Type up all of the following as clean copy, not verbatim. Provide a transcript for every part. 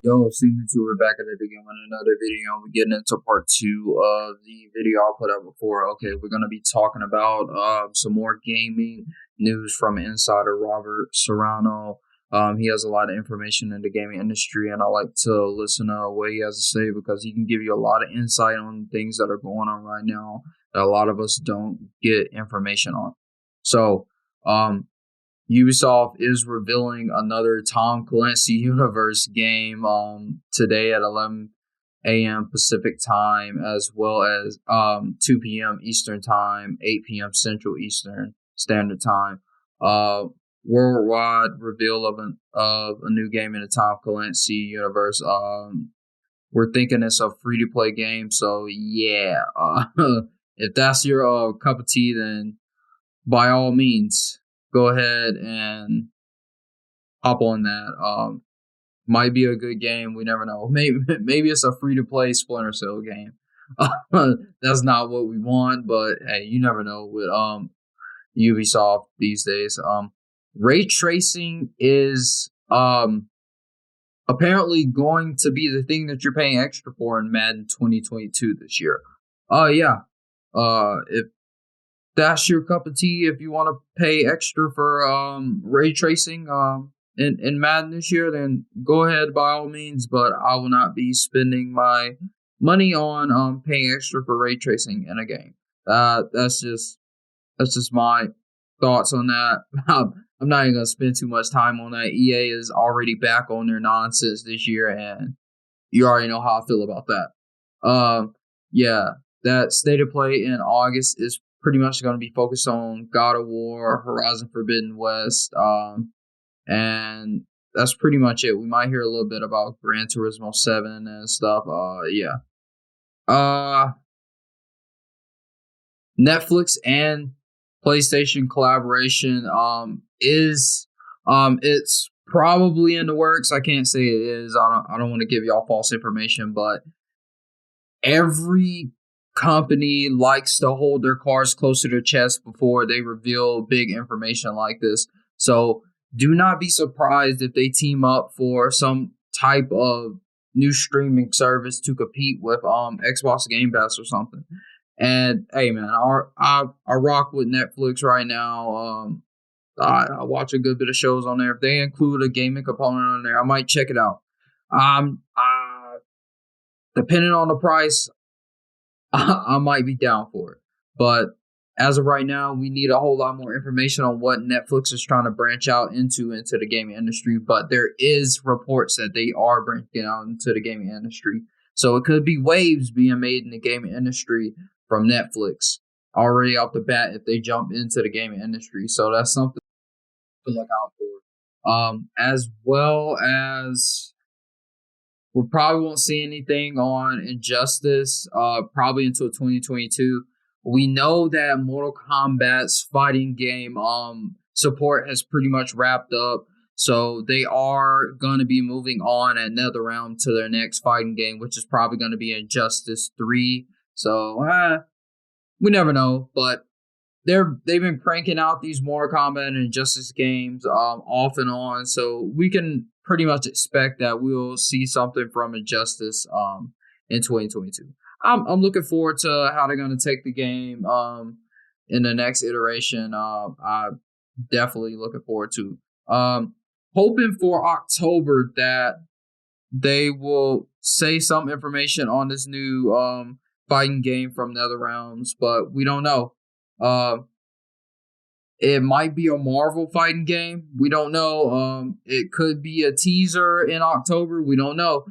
Yo, Seemlytuber back at it again with another video. We're getting into part two of the video I put out before. Okay, we're gonna be talking about some more gaming news from insider Robert Serrano. He has a lot of information in the gaming industry, and I like to listen to what he has to say because he can give you a lot of insight on things that are going on right now that a lot of us don't get information on. So, Ubisoft is revealing another Tom Clancy Universe game today at 11 a.m. Pacific time, as well as 2 p.m. Eastern time, 8 p.m. Central Eastern Standard Time. Worldwide reveal of a new game in the Tom Clancy universe. We're thinking it's a free to play game, so yeah. If that's your cup of tea, then by all means, go ahead and hop on that. Might be a good game. We never know. Maybe it's a free to play Splinter Cell game. That's not what we want, but hey, you never know with Ubisoft these days. Ray tracing is apparently going to be the thing that you're paying extra for in Madden 2022 this year. Yeah. If that's your cup of tea, if you want to pay extra for ray tracing in Madden this year, then go ahead by all means. But I will not be spending my money on paying extra for ray tracing in a game. That's just my thoughts on that. I'm not even gonna spend too much time on that. EA is already back on their nonsense this year, and you already know how I feel about that. Yeah, that state of play in August is pretty much going to be focused on God of War, Horizon Forbidden West, and that's pretty much it. We might hear a little bit about Gran Turismo 7 and stuff. Yeah. Netflix and PlayStation collaboration is it's probably in the works. I can't say it is. I don't want to give y'all false information, but every company likes to hold their cards close to their chest before they reveal big information like this. So do not be surprised if they team up for some type of new streaming service to compete with Xbox Game Pass or something. And hey man, I rock with Netflix right now. I watch a good bit of shows on there. If they include a gaming component on there, I might check it out. Depending on the price, I might be down for it. But as of right now, we need a whole lot more information on what Netflix is trying to branch out into the gaming industry. But there is reports that they are branching out into the gaming industry. So it could be waves being made in the gaming industry from Netflix already off the bat if they jump into the gaming industry. So that's something to look out for. As well as we probably won't see anything on Injustice probably until 2022. We know that Mortal Kombat's fighting game support has pretty much wrapped up. So they are going to be moving on at NetherRealm to their next fighting game, which is probably going to be Injustice 3. So we never know, but they've been cranking out these Mortal Kombat and Injustice games off and on, so we can pretty much expect that we'll see something from Injustice in 2022. I'm looking forward to how they're going to take the game in the next iteration. I'm definitely looking forward to hoping for October that they will say some information on this new fighting game from NetherRealms, but we don't know. It might be a Marvel fighting game. We don't know. It could be a teaser in October. We don't know.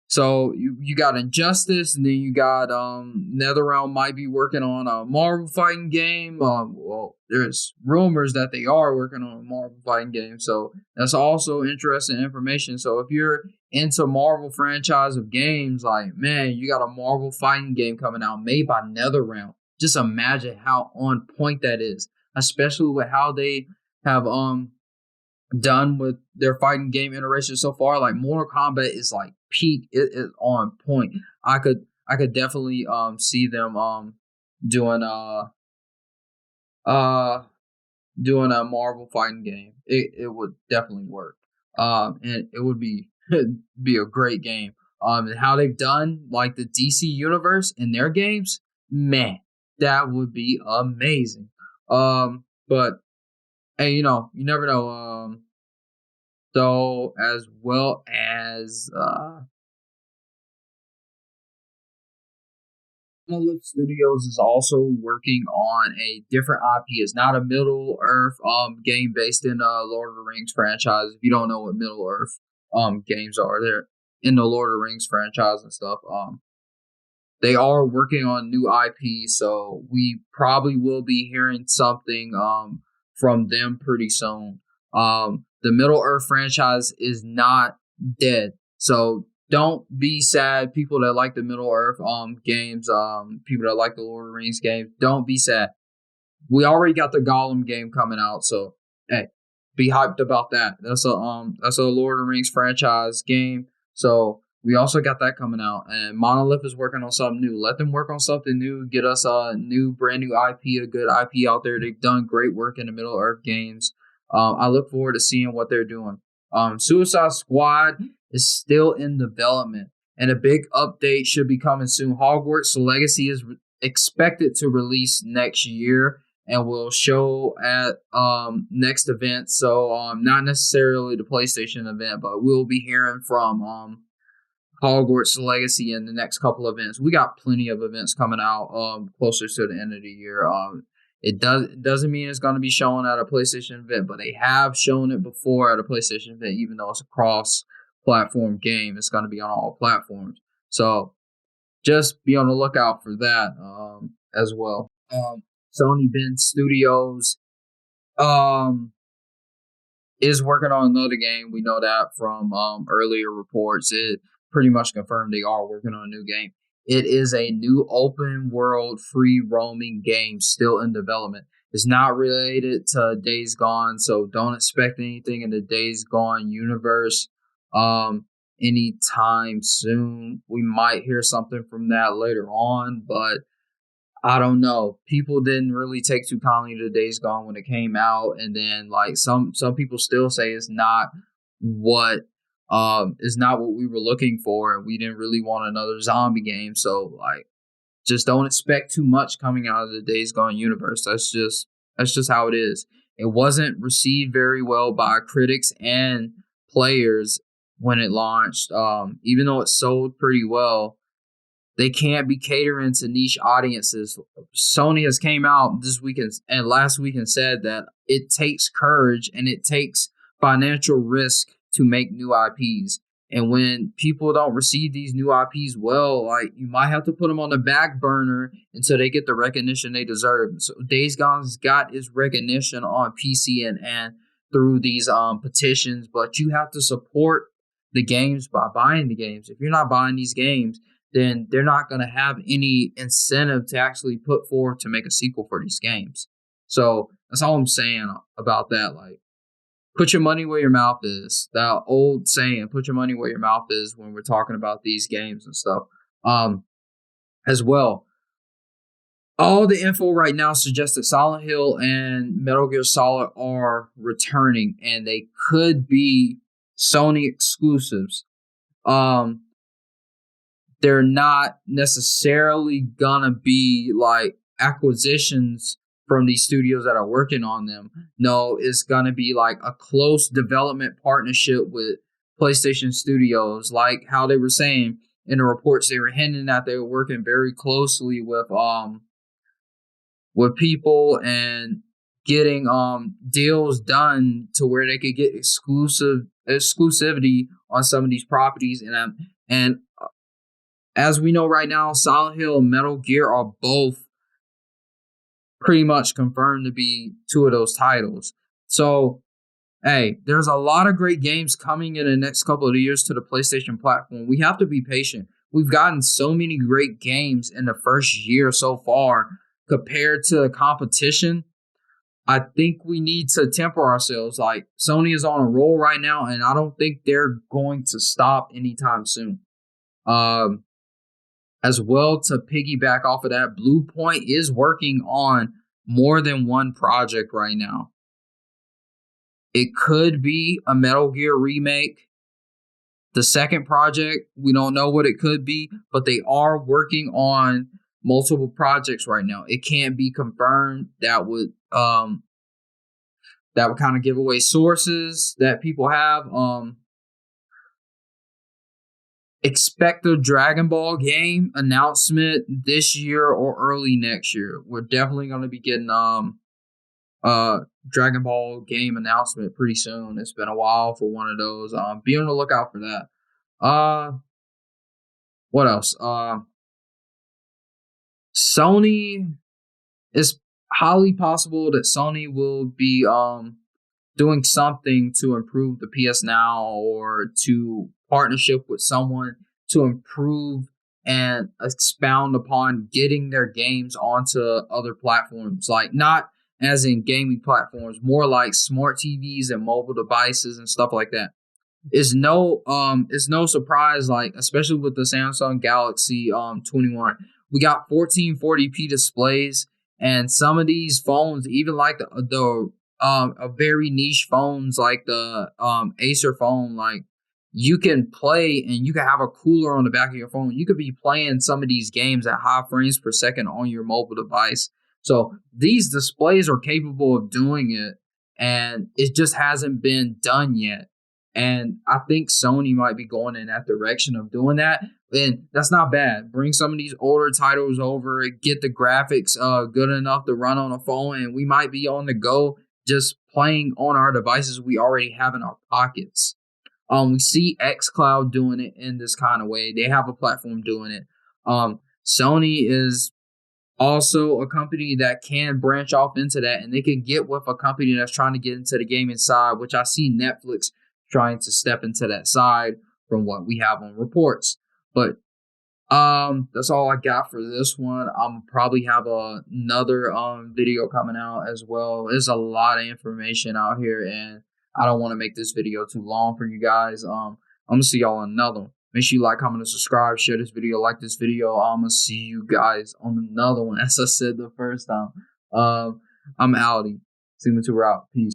So you got Injustice, and then you got NetherRealm might be working on a Marvel fighting game. Well, there's rumors that they are working on a Marvel fighting game, so that's also interesting information. So if you're into Marvel franchise of games, like man, you got a Marvel fighting game coming out made by NetherRealm. Just imagine how on point that is, especially with how they have done with their fighting game iteration so far. Like Mortal Kombat is like peak. It is on point. I could definitely see them doing doing a Marvel fighting game. It would definitely work. And it would be be a great game. And how they've done like the DC universe in their games, man, that would be amazing. But hey, you never know. So as well as Monolith Studios is also working on a different IP. It's not a Middle Earth game based in Lord of the Rings franchise. If you don't know what Middle Earth games are, they're in the Lord of the Rings franchise and stuff. They are working on new IP, so we probably will be hearing something from them pretty soon. The Middle Earth franchise is not dead, so don't be sad. People that like the Middle Earth games, people that like the Lord of the Rings games, don't be sad. We already got the Gollum game coming out, so hey, be hyped about that. That's a Lord of the Rings franchise game. So we also got that coming out, and Monolith is working on something new. Let them work on something new. Get us a brand new IP, a good IP out there. They've done great work in the Middle Earth games. I look forward to seeing what they're doing. Suicide Squad is still in development, and a big update should be coming soon. Hogwarts Legacy is expected to release next year and will show at next event. So not necessarily the PlayStation event, but we'll be hearing from Hogwarts Legacy in the next couple of events. We got plenty of events coming out closer to the end of the year. It doesn't mean it's going to be shown at a PlayStation event, but they have shown it before at a PlayStation event. Even though it's a cross-platform game, it's going to be on all platforms. So just be on the lookout for that as well. Sony Bend Studios is working on another game. We know that from earlier reports. It pretty much confirmed they are working on a new game. It is a new open world free roaming game still in development. It's not related to Days Gone, so don't expect anything in the Days Gone universe anytime soon. We might hear something from that later on, but I don't know. People didn't really take too kindly to Days Gone when it came out, and then like some people still say it's not what we were looking for, and we didn't really want another zombie game. So like, just don't expect too much coming out of the Days Gone universe. That's just how it is. It wasn't received very well by critics and players when it launched. Even though it sold pretty well, they can't be catering to niche audiences. Sony has came out this weekend and last week and said that it takes courage and it takes financial risk to make new IPs. And when people don't receive these new IPs well, like you might have to put them on the back burner until they get the recognition they deserve. So Days Gone's got its recognition on PC and through these petitions, but you have to support the games by buying the games. If you're not buying these games, then they're not going to have any incentive to actually put forward to make a sequel for these games. So that's all I'm saying about that. Like, put your money where your mouth is. That old saying, put your money where your mouth is when we're talking about these games and stuff. As well, all the info right now suggests that Silent Hill and Metal Gear Solid are returning, and they could be Sony exclusives. They're not necessarily gonna be like acquisitions from these studios that are working on them. No, it's gonna be like a close development partnership with PlayStation Studios, like how they were saying in the reports. They were hinting that they were working very closely with people and getting deals done to where they could get exclusivity on some of these properties. And as we know right now, Silent Hill and Metal Gear are both pretty much confirmed to be two of those titles. So, hey, there's a lot of great games coming in the next couple of years to the PlayStation platform. We have to be patient. We've gotten so many great games in the first year so far compared to the competition. I think we need to temper ourselves. Like, Sony is on a roll right now, and I don't think they're going to stop anytime soon. As well, to piggyback off of that, Blue Point is working on more than one project right now. It could be a Metal Gear remake. The second project, we don't know what it could be, but they are working on multiple projects right now. It can't be confirmed. That would kind of give away sources that people have. Expect a Dragon Ball game announcement this year or early next year. We're definitely going to be getting Dragon Ball game announcement pretty soon. It's been a while for one of those. Be on the lookout for that. What else? Sony, it's highly possible that Sony will be doing something to improve the PS Now or to partnership with someone to improve and expound upon getting their games onto other platforms, like not as in gaming platforms, more like smart TVs and mobile devices and stuff like that. It's no surprise, like especially with the Samsung Galaxy 21, we got 1440p displays, and some of these phones, even like the a very niche phones like the Acer phone, like you can play and you can have a cooler on the back of your phone. You could be playing some of these games at high frames per second on your mobile device. So these displays are capable of doing it, and it just hasn't been done yet. And I think Sony might be going in that direction of doing that. And that's not bad. Bring some of these older titles over, get the graphics good enough to run on a phone, and we might be on the go just playing on our devices we already have in our pockets. We see xCloud doing it in this kind of way. They have a platform doing it. Sony is also a company that can branch off into that, and they can get with a company that's trying to get into the gaming side, which I see Netflix trying to step into that side from what we have on reports. But that's all I got for this one. I'm probably have another video coming out as well. There's a lot of information out here, and I don't want to make this video too long for you guys. I'm gonna see y'all on another one. Make sure you like, comment, and subscribe. Share this video, like this video. I'm gonna see you guys on another one, as I said the first time. I'm Aldi. Seemlytuber out. Peace.